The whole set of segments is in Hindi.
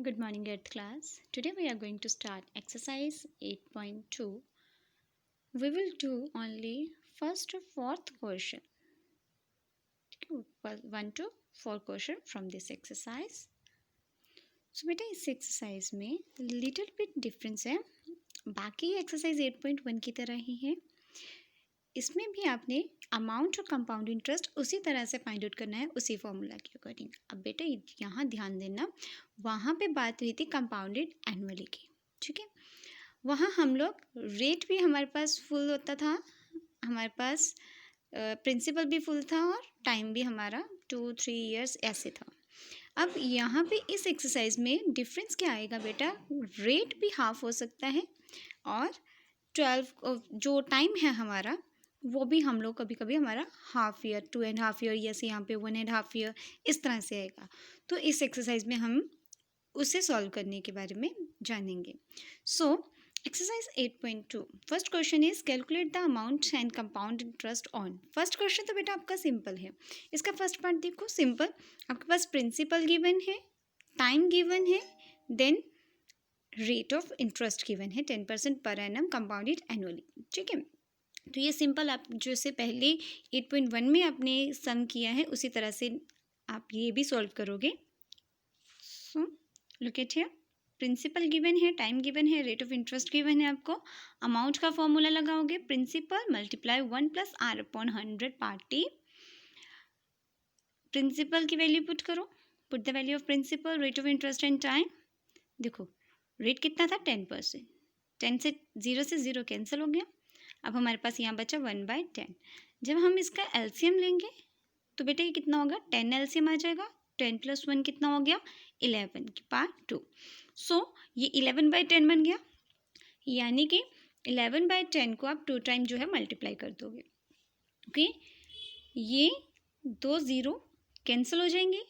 Good morning, 8th class. Today we are going to start exercise 8.2. We will do only first to fourth question. 1 to 4 question from this exercise. So बेटा इस एक्सरसाइज में लिटिल बिट डिफरेंस है, बाकी एक्सरसाइज 8.1 की तरह ही है. इसमें भी आपने अमाउंट और कंपाउंड इंटरेस्ट उसी तरह से फाइंड आउट करना है, उसी फॉर्मूला के अकॉर्डिंग. अब बेटा यहाँ ध्यान देना, वहाँ पे बात हुई थी कंपाउंडेड एनुअली की, ठीक है. वहाँ हम लोग रेट भी हमारे पास फुल होता था, हमारे पास प्रिंसिपल भी फुल था और टाइम भी हमारा 2-3 ईयर्स ऐसे था. अब यहाँ पे इस एक्सरसाइज में डिफरेंस क्या आएगा बेटा, रेट भी हाफ हो सकता है और 12 जो टाइम है हमारा वो भी हम लोग कभी कभी हमारा हाफ ईयर, 2.5 ईयर, जैसे यहाँ पे 1.5 ईयर इस तरह से आएगा. तो इस एक्सरसाइज में हम उसे सॉल्व करने के बारे में जानेंगे. So exercise 8.2 first question is calculate the amount and compound interest on. First question तो बेटा आपका सिंपल है. इसका फर्स्ट पार्ट देखो, सिंपल. आपके पास प्रिंसिपल गिवन है, टाइम गिवन है, then rate of interest given है 10% पर एनम कंपाउंडेड एनुअली, ठीक है. तो ये सिंपल, आप जैसे पहले 8.1 में आपने सम किया है उसी तरह से आप ये भी सॉल्व करोगे. So look at here, principal given है, टाइम गिवन है, रेट ऑफ इंटरेस्ट गिवन है. आपको अमाउंट का फॉर्मूला लगाओगे, principal multiply 1+r/100 part t. Principal की वैल्यू पुट करो, put the value of principal, rate of interest and time. देखो रेट कितना था, 10%. 10 से 0 कैंसिल हो गया. अब हमारे पास यहाँ बचा 1/10. जब हम इसका एलसीएम लेंगे तो बेटा ये कितना होगा, 10 एलसीएम आ जाएगा. 10 + 1 कितना हो गया, 11 की पावर 2. सो ये 11/10 बन गया, यानी कि 11/10 को आप 2 टाइम जो है मल्टीप्लाई कर दोगे. ओके, ये 2 0 कैंसिल हो जाएंगे.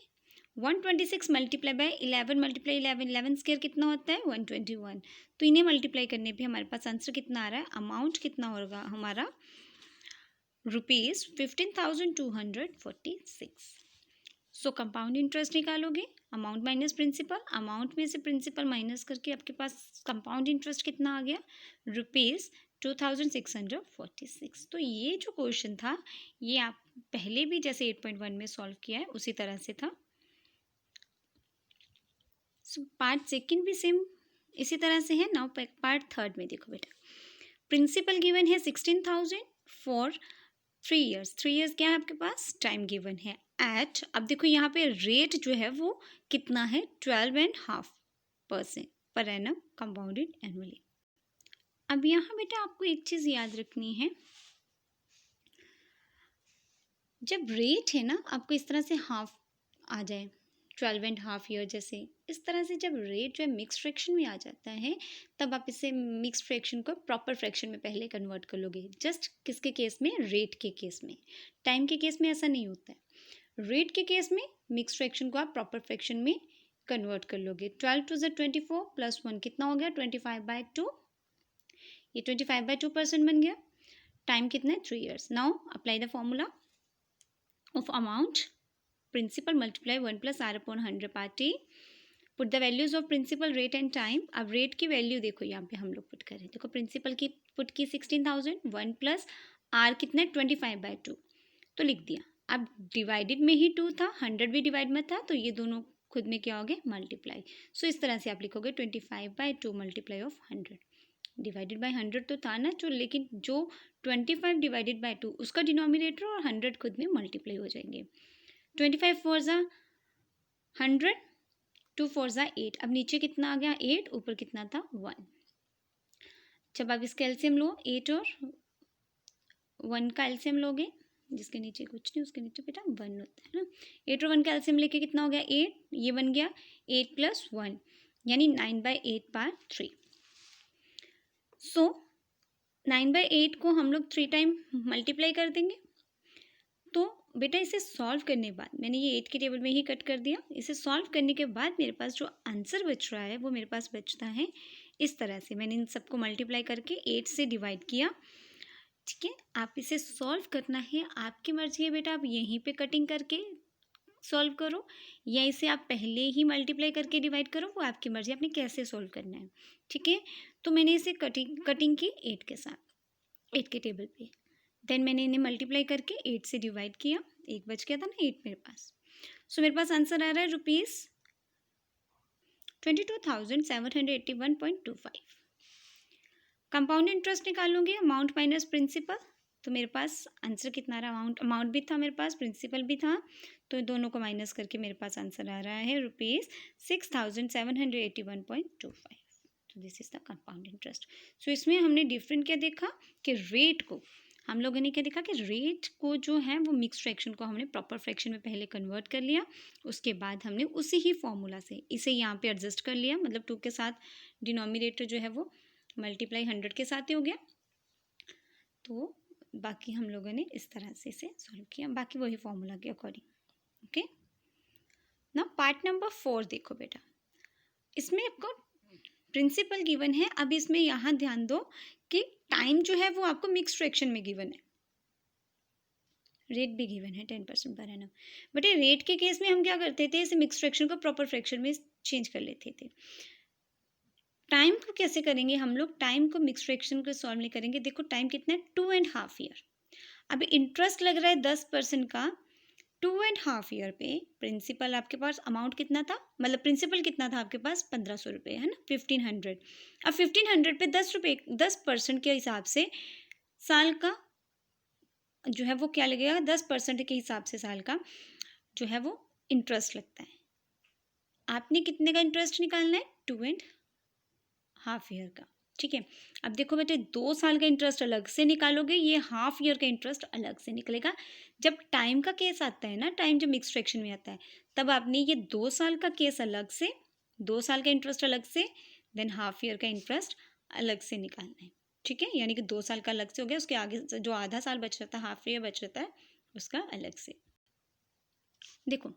126 मल्टीप्लाई बाय 11 मल्टीप्लाई 11 स्क्वायर कितना होता है, 121. तो इन्हें मल्टीप्लाई करने पे हमारे पास आंसर कितना आ रहा है, अमाउंट कितना होगा हमारा, ₹15,246. सो कंपाउंड इंटरेस्ट निकालोगे, अमाउंट माइनस प्रिंसिपल, अमाउंट में से प्रिंसिपल माइनस करके आपके पास कंपाउंड इंटरेस्ट कितना आ गया, ₹2,646. तो ये जो क्वेश्चन था ये आप पहले भी जैसे 8.1 में सॉल्व किया है उसी तरह से था. सो पार्ट सेकंड भी सेम इसी तरह से है. नाउ पार्ट थर्ड में देखो बेटा, प्रिंसिपल गिवन है 16,000 फॉर 3 ईयर्स. 3 ईयर्स क्या है आपके पास, टाइम गिवन है एट. अब देखो यहाँ पे रेट जो है वो कितना है, 12.5% पर एनम कंपाउंडेड एनुअली. अब यहाँ बेटा आपको एक चीज़ याद रखनी है, जब रेट है ना आपको इस तरह से हाफ आ जाए, 12.5 ईयर जैसे इस तरह से, जब रेट जो है मिक्स फ्रैक्शन में आ जाता है तब आप इसे मिक्स फ्रैक्शन को प्रॉपर फ्रैक्शन में पहले कन्वर्ट कर लोगे. जस्ट किसके केस में, रेट के केस में. टाइम के केस में ऐसा नहीं होता है. रेट के केस में मिक्स फ्रैक्शन को आप प्रॉपर फ्रैक्शन में कन्वर्ट कर लोगे. 12 × 24 + 1 कितना हो गया, 25/2. ये 25/2% बन गया. टाइम कितना है, 3 years. Now apply the formula of amount, principal multiply 1+r/100 part t. Put the values of principal, rate and time. अब रेट की वैल्यू देखो यहाँ पे हम लोग पुट करें. देखो प्रिंसिपल की पुट की 16,000, 1 + r कितना है, 25/2 तो लिख दिया. अब डिवाइडेड में ही 2 था, 100 भी डिवाइड में था, तो ये दोनों खुद में क्या हो गए, मल्टीप्लाई. सो इस तरह से आप लिखोगे 25/2 मल्टीप्लाई ऑफ 100. डिवाइडेड बाय 100 तो था ना जो, लेकिन जो 25 डिवाइडेड बाय 2 उसका डिनोमिनेटर और 100 खुद में मल्टीप्लाई हो जाएंगे. 25 4 ज़ा 100, 2 4 ज़ा 8. अब नीचे कितना आ गया, 8, ऊपर कितना था, 1. जब आप इसका एलसीएम लो, 8 और 1 का एलसीएम लोगे, जिसके नीचे कुछ नहीं उसके नीचे बेटा 1 होता है ना. 8 और 1 का एलसीएम लेके कितना हो गया, 8. ये बन गया 8 + 1 यानी 9/8 पार्ट 3. सो 9/8 को हम लोग 3 टाइम मल्टीप्लाई कर देंगे. तो बेटा इसे सॉल्व करने के बाद, मैंने ये 8 के टेबल में ही कट कर दिया. इसे सॉल्व करने के बाद मेरे पास जो आंसर बच रहा है वो मेरे पास बचता है इस तरह से. मैंने इन सबको मल्टीप्लाई करके 8 से डिवाइड किया, ठीक है. आप इसे सॉल्व करना है, आपकी मर्जी है बेटा, आप यहीं पे कटिंग करके सॉल्व करो, या इसे आप पहले ही मल्टीप्लाई करके डिवाइड करो, वो आपकी मर्जी, आपने कैसे सॉल्व करना है। ठीक है, तो मैंने इसे कटिंग की 8 के साथ, 8 के टेबल पे। देन मैंने इन्हें मल्टीप्लाई करके 8 से डिवाइड किया, 1 बच गया था ना 8 मेरे पास। सो मेरे पास आंसर आ रहा है ₹22,781.25। कंपाउंड इंटरेस्ट निकालूंगी, अमाउंट माइनस प्रिंसिपल, तो मेरे पास आंसर कितना आ रहा है, अमाउंट भी था मेरे पास, प्रिंसिपल भी था, तो दोनों को माइनस करके मेरे पास आंसर आ रहा है ₹6,781.25। तो this is the compound interest. So इसमें हमने डिफरेंट क्या देखा कि रेट को, हम लोगों ने क्या देखा कि रेट को जो है वो मिक्स फ्रैक्शन को हमने प्रॉपर फ्रैक्शन में पहले कन्वर्ट कर लिया, उसके बाद हमने उसी ही फॉर्मूला से इसे यहाँ पे एडजस्ट कर लिया, मतलब 2 के साथ डिनोमिनेटर जो है वो मल्टीप्लाई 100 के साथ ही हो गया। तो बाकी हम लोगों ने इस तरह से इसे सॉल्व किया, बाकी वही फॉर्मूला के अकॉर्डिंग। ओके, ना पार्ट नंबर 4 देखो बेटा, इसमें आपको प्रिंसिपल गिवन है। अब इसमें यहाँ ध्यान दो कि टाइम जो है वो आपको मिक्स फ्रैक्शन में गिवन है, रेट भी गिवन है 10% पर एनम। बट ये रेट के केस में हम क्या करते थे, इसे मिक्स फ्रैक्शन को प्रॉपर फ्रैक्शन में चेंज कर लेते थे। टाइम को कैसे करेंगे हम लोग, टाइम को मिक्स फ्रैक्शन को सॉल्व नहीं करेंगे। देखो टाइम कितना है, 2.5 ईयर। अभी इंटरेस्ट लग रहा है 10% का, 2.5 ईयर पे प्रिंसिपल आपके पास अमाउंट कितना था, मतलब प्रिंसिपल कितना था आपके पास, 1500 रुपये है ना, 1500। अब 1500 पे 10% के हिसाब से साल का जो है वो क्या लगेगा, 10% के हिसाब से साल का जो है वो इंटरेस्ट लगता है। आपने कितने का इंटरेस्ट निकालना है, 2.5 ईयर का। ठीक है, अब देखो बेटे 2 साल का इंटरेस्ट अलग से निकालोगे, ये हाफ ईयर का इंटरेस्ट अलग से निकलेगा। जब टाइम का केस आता है ना, टाइम जब मिक्स फ्रैक्शन में आता है, तब आपने ये 2 साल का केस अलग से, 2 साल का इंटरेस्ट अलग से, देन हाफ ईयर का इंटरेस्ट अलग से निकालना है। ठीक है, यानी कि 2 साल का अलग से हो गया, उसके आगे जो आधा साल बच रहता है, हाफ ईयर बच रहता है, उसका अलग से। देखो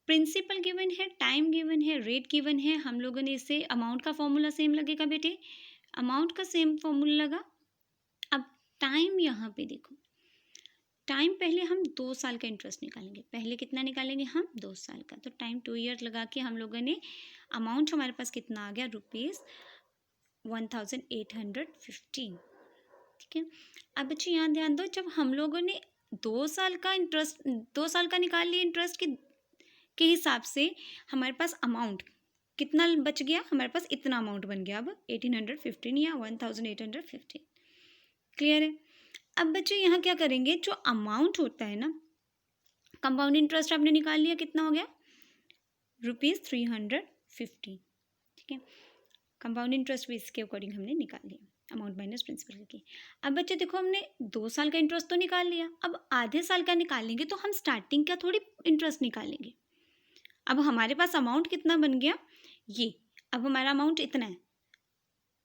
प्रिंसिपल गिवन है, टाइम गिवन है, रेट गिवन है, हम लोगों ने इसे अमाउंट का फॉर्मूला सेम लगेगा बेटे, अमाउंट का सेम फॉर्मूला लगा। अब टाइम यहाँ पे देखो, टाइम पहले हम 2 साल का इंटरेस्ट निकालेंगे, पहले कितना निकालेंगे हम, 2 साल का। तो टाइम 2 ईयर लगा के हम लोगों ने, अमाउंट हमारे पास कितना आ गया, ₹1815। ठीक है, अब बच्चे यहाँ ध्यान दो, जब हम लोगों ने 2 साल का इंटरेस्ट, 2 साल का निकाल लिया इंटरेस्ट के हिसाब से हमारे पास अमाउंट कितना बच गया, हमारे पास इतना अमाउंट बन गया अब 1815 या 1815। क्लियर है। अब बच्चे यहाँ क्या करेंगे, जो अमाउंट होता है ना, कंपाउंड इंटरेस्ट आपने निकाल लिया, कितना हो गया, ₹350। ठीक है, कंपाउंड इंटरेस्ट भी इसके अकॉर्डिंग हमने निकाल लिया, अमाउंट माइनस प्रिंसिपल की। अब बच्चे देखो हमने 2 साल का इंटरेस्ट तो निकाल लिया, अब आधे साल का निकालेंगे तो हम स्टार्टिंग का थोड़ी इंटरेस्ट निकालेंगे। अब हमारे पास अमाउंट कितना बन गया, ये, अब हमारा अमाउंट इतना है,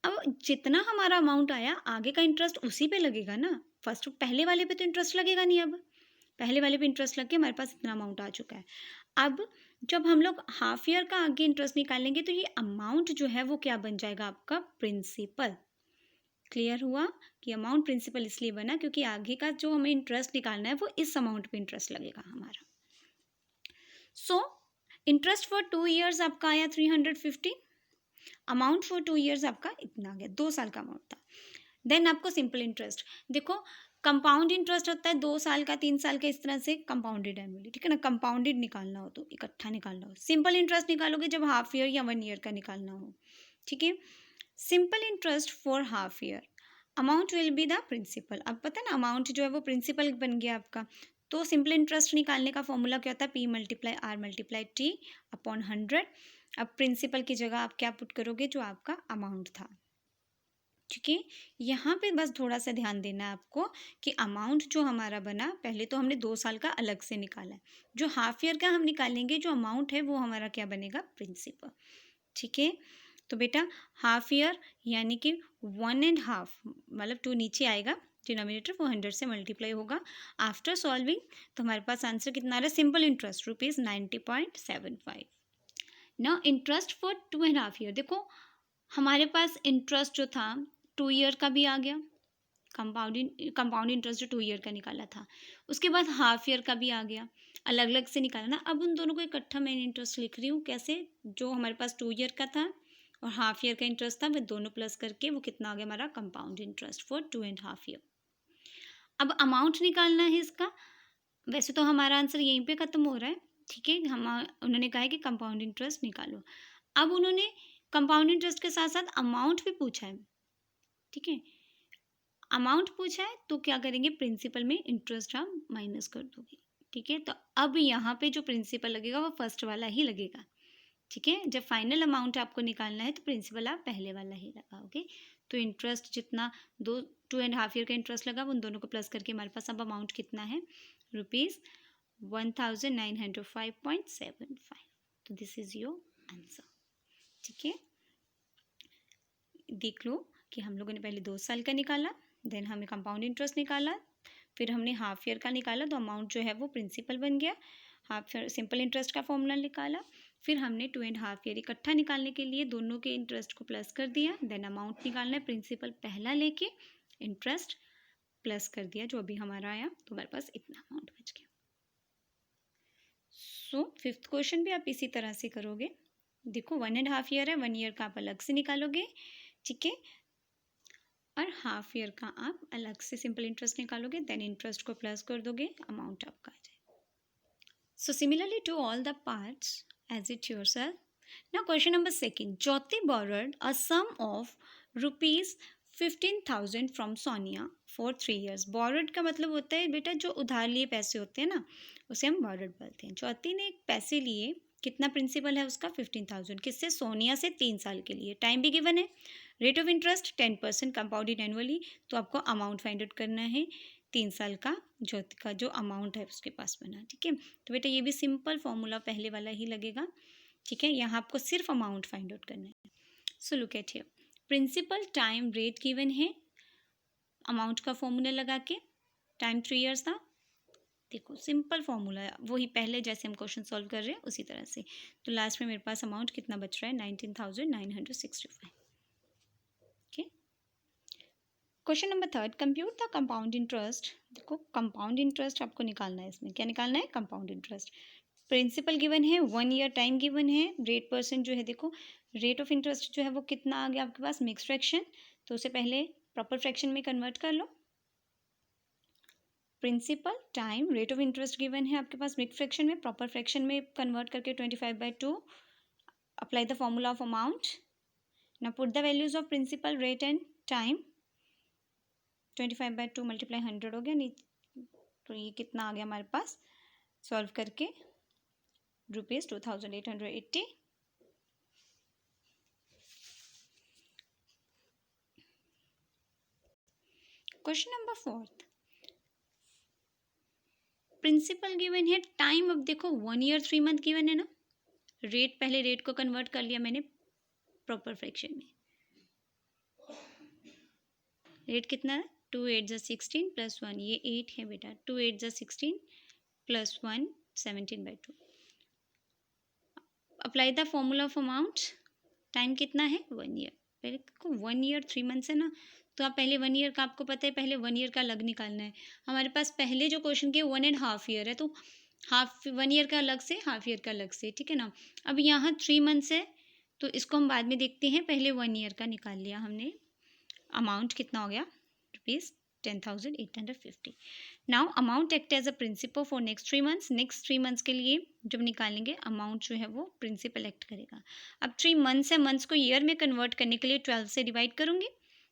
अब जितना हमारा अमाउंट आया आगे का इंटरेस्ट उसी पे लगेगा ना, फर्स्ट पहले वाले पे तो इंटरेस्ट लगेगा नहीं, अब पहले वाले पे इंटरेस्ट लग के हमारे पास इतना अमाउंट आ चुका है। अब जब हम लोग हाफ ईयर का आगे इंटरेस्ट निकालेंगे तो ये अमाउंट जो है वो क्या बन जाएगा, आपका प्रिंसिपल। क्लियर हुआ कि अमाउंट प्रिंसिपल इसलिए बना क्योंकि आगे का जो हमें इंटरेस्ट निकालना है वो इस अमाउंट पे इंटरेस्ट लगेगा हमारा। सो इंटरेस्ट फॉर 2 ईयर्स आपका आया 350, अमाउंट फॉर 2 ईयर्स आपका इतना आ गया, 2 साल का अमाउंट था। देन आपको सिंपल इंटरेस्ट, देखो कंपाउंड इंटरेस्ट होता है 2 साल का, 3 साल का, इस तरह से कंपाउंडेड एनुअली। ठीक है ना, कंपाउंडेड निकालना हो तो इकट्ठा निकालना हो, सिंपल इंटरेस्ट निकालोगे जब हाफ ईयर या 1 ईयर का निकालना हो। ठीक है, simple interest for half year, amount will be the principal. अब पता है ना, अमाउंट जो है वो प्रिंसिपल बन गया आपका। तो सिंपल इंटरेस्ट निकालने का फॉर्मूला क्या होता है, P × R × T अपॉन 100। अब प्रिंसिपल की जगह आप क्या पुट करोगे, जो आपका अमाउंट था। ठीक है, यहाँ पे बस थोड़ा सा ध्यान देना है आपको कि अमाउंट जो हमारा बना, पहले तो हमने 2 साल का अलग से निकाला है, जो हाफ ईयर का हम निकालेंगे जो अमाउंट है वो हमारा क्या बनेगा, प्रिंसिपल। ठीक है, तो बेटा हाफ ईयर यानी कि 1.5, मतलब 2 नीचे आएगा, डिनोमिनेटर वो 100 से मल्टीप्लाई होगा। आफ्टर सॉल्विंग तो हमारे पास आंसर कितना आ रहा है, simple interest ₹90.75। Now interest for 2.5 year, देखो हमारे पास इंटरेस्ट जो था 2 ईयर का भी आ गया, कंपाउंड इंटरेस्ट जो 2 ईयर का निकाला था। उसके बाद हाफ ईयर का भी आ गया, अलग अलग से निकाला ना। अब उन दोनों को इकट्ठा मैं इंटरेस्ट लिख रही हूँ। कैसे? जो हमारे पास 2 ईयर का था और हाफ ईयर का इंटरेस्ट था, वे दोनों प्लस करके वो कितना आ गया हमारा कंपाउंड इंटरेस्ट फॉर 2.5 ईयर। अब अमाउंट निकालना है इसका। वैसे तो हमारा आंसर यहीं पे ख़त्म हो रहा है, ठीक है। उन्होंने कहा है कि कंपाउंड इंटरेस्ट निकालो। अब उन्होंने कंपाउंड इंटरेस्ट के साथ साथ अमाउंट भी पूछा है, ठीक है। अमाउंट पूछा है तो क्या करेंगे, प्रिंसिपल में इंटरेस्ट हम माइनस कर दोगे, ठीक है। तो अब यहाँ पे जो प्रिंसिपल लगेगा वो फर्स्ट वाला ही लगेगा, ठीक है। जब फाइनल अमाउंट आपको निकालना है तो प्रिंसिपल आप पहले वाला ही लगाओगे। तो इंटरेस्ट जितना 2.5 ईयर का इंटरेस्ट लगा उन दोनों को प्लस करके हमारे पास अब अमाउंट कितना है, ₹1905.75। तो दिस इज योर आंसर, ठीक है। देख लो कि हम लोगों ने पहले 2 साल का निकाला, देन हमें कंपाउंड इंटरेस्ट निकाला, फिर हमने हाफ ईयर का निकाला तो अमाउंट जो है वो प्रिंसिपल बन गया। हाफ सिंपल इंटरेस्ट का फॉर्मूला निकाला, फिर हमने 2.5 ईयर इकट्ठा निकालने के लिए दोनों के इंटरेस्ट को प्लस कर दिया। देन अमाउंट निकालना है, प्रिंसिपल पहला लेके इंटरेस्ट प्लस कर दिया, जो अभी हमारा आया, तो हमारे पास इतना अमाउंट बच गया। सो 5th क्वेश्चन भी आप इसी तरह से करोगे। देखो 1.5 ईयर है, 1 ईयर का आप अलग से निकालोगे, ठीक है, और हाफ ईयर का आप अलग से सिंपल इंटरेस्ट निकालोगे, देन इंटरेस्ट को प्लस कर दोगे, अमाउंट आपका आ जाएगा। So similarly to all the parts as it yourself. Now question number 2, Jyoti borrowed a sum of ₹15,000 from Sonia for 3 years। borrowed का मतलब होता है बेटा जो उधार लिए पैसे होते हैं ना, उसे हम borrowed बोलते हैं। ज्योति ने पैसे लिए, कितना प्रिंसिपल है उसका, 15,000, किससे, सोनिया से 3 साल के लिए। टाइम भी गिवन है, rate of interest 10% compounded annually. तो आपको अमाउंट फाइंड आउट करना है 3 साल का, ज्योति का जो अमाउंट है उसके पास बना, ठीक है। तो बेटा ये भी सिंपल फॉर्मूला पहले वाला ही लगेगा, ठीक है। यहाँ आपको सिर्फ अमाउंट फाइंड आउट करना है। So look at here, principal, time, rate given है, अमाउंट का फॉर्मूला लगा के, टाइम 3 years था। देखो सिंपल फॉर्मूला है, वही पहले जैसे हम क्वेश्चन सॉल्व कर रहे हैं उसी तरह से। तो लास्ट में मेरे पास अमाउंट कितना बच रहा है, 19,965, okay. Question number 3, compute the compound interest. देखो कंपाउंड इंटरेस्ट आपको निकालना है, इसमें क्या निकालना है, कंपाउंड इंटरेस्ट। प्रिंसिपल गिवन है, 1 ईयर टाइम गिवन है, रेट परसेंट जो है, देखो रेट ऑफ इंटरेस्ट जो है वो कितना आ गया आपके पास, मिक्स फ्रैक्शन, तो उसे पहले प्रॉपर फ्रैक्शन में कन्वर्ट कर लो। Principal, time, rate of interest given है आपके पास मिक्स फ्रैक्शन में, प्रॉपर फ्रैक्शन में कन्वर्ट करके 25/2, apply the formula of amount. Now put the values of principal, rate and time. 25/2 multiply 100 हो गया, नहीं तो ये कितना आ गया हमारे पास, सॉल्व करके ₹2,880। क्वेश्चन नंबर 4, प्रिंसिपल गिवन है, टाइम अब देखो 1 ईयर 3 मंथ गिवन है ना, रेट पहले रेट को कन्वर्ट कर लिया मैंने प्रॉपर फ्रैक्शन में। रेट कितना है, 2 8 जा 16 प्लस 1, ये 8 है बेटा, 2 8 जा 16 plus 1 17/2। Apply the formula of amount. Time कितना है, 1 ईयर। पहले को 1 ईयर 3 मंथ्स है ना, तो आप पहले 1 ईयर का, आपको पता है पहले 1 ईयर का अलग निकालना है। हमारे पास पहले जो क्वेश्चन के 1.5 ईयर है, तो हाफ 1 ईयर का अलग से, हाफ ईयर का अलग से, ठीक है ना। अब यहाँ 3 मंथ्स है तो इसको हम बाद में देखते हैं, पहले 1 ईयर का निकाल लिया हमने। अमाउंट कितना हो गया, ₹10,850। Now amount act as a principal for next 3 months. Next 3 months के लिए जब निकालेंगे अमाउंट जो है वो प्रिंसिपल एक्ट करेगा। अब 3 मंथ्स है, मंथ्स को ईयर में कन्वर्ट करने के लिए 12 से डिवाइड करूँगी,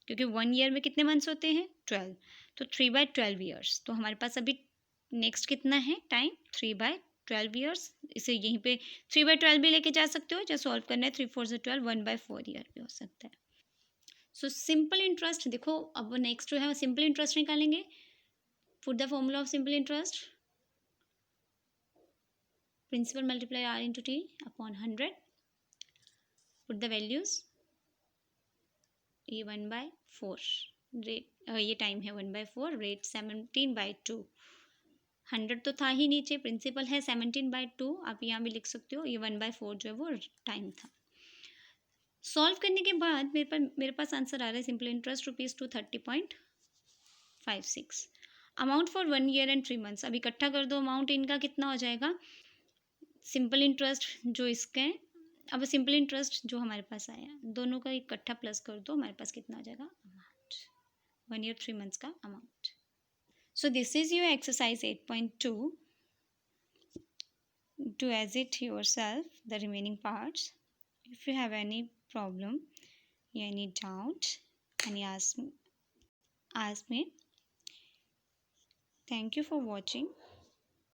क्योंकि 1 ईयर में कितने मंथ्स होते हैं, 12, तो 3/12 ईयर्स। तो हमारे पास अभी नेक्स्ट कितना है टाइम, 3/12 ईयर्स। इसे यहीं पे 3/12 भी लेके जा सकते हो, जब सॉल्व करना है 3 4 से 12, 1/4 ईयर भी हो सकता है। सो सिंपल इंटरेस्ट देखो, अब नेक्स्ट जो है सिंपल इंटरेस्ट निकालेंगे। Put the formula of simple interest, principal multiply r into t upon 100। Put the values, ये 1/4, रेट ये टाइम है 1/4, रेट 17/2। 100 तो था ही नीचे, प्रिंसिपल है 17/2, आप यहाँ भी लिख सकते हो, ये 1/4 जो है वो टाइम था। सॉल्व करने के बाद मेरे पास आंसर आ रहा है simple interest ₹230.5। 5 6 amount for 1 year and 3 months। अब इकट्ठा कर दो, अमाउंट इनका कितना हो जाएगा। सिंपल इंटरेस्ट जो इसके हैं, अब सिंपल इंटरेस्ट जो हमारे पास आया, दोनों का इकट्ठा प्लस कर दो, हमारे पास कितना आ जाएगा अमाउंट, 1 year 3 months का amount. So this is your exercise 8.2 to exit yourself the remaining parts. If you have any problem, any doubt, any ask me. Thank you for watching.